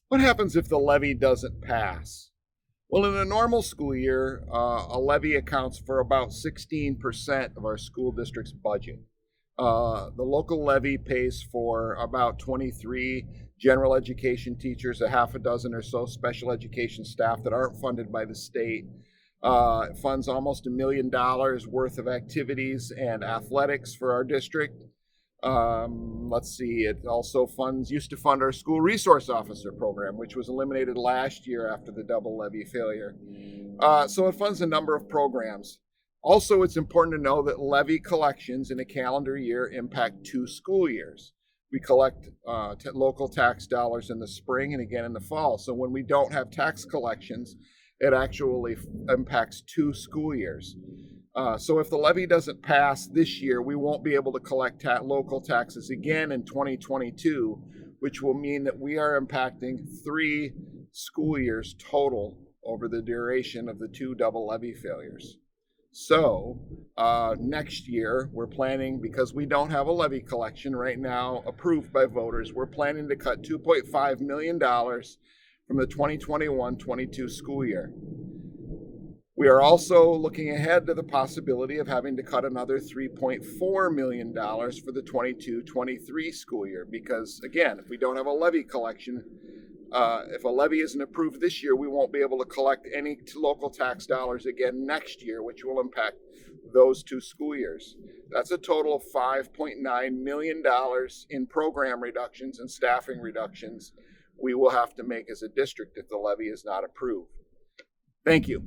What happens if the levy doesn't pass? Well, in a normal school year, a levy accounts for about 16% of our school district's budget. The local levy pays for about 23 general education teachers, a half a dozen or so special education staff that aren't funded by the state. It funds almost $1 million worth of activities and athletics for our district. Let's see, it also used to fund our school resource officer program, which was eliminated last year after the double levy failure. So it funds a number of programs. Also, it's important to know that levy collections in a calendar year impact 2 school years. We collect local tax dollars in the spring and again in the fall. So when we don't have tax collections, it actually impacts 2 school years. So if the levy doesn't pass this year, we won't be able to collect local taxes again in 2022, which will mean that we are impacting 3 school years total over the duration of the 2 double levy failures. So next year, we're planning, because we don't have a levy collection right now approved by voters, we're planning to cut $2.5 million from the 2021-22 school year. We are also looking ahead to the possibility of having to cut another $3.4 million for the 22-23 school year because, again, if we don't have a levy collection, if a levy isn't approved this year, we won't be able to collect any local tax dollars again next year, which will impact those 2 school years. That's a total of $5.9 million in program reductions and staffing reductions we will have to make as a district if the levy is not approved. Thank you.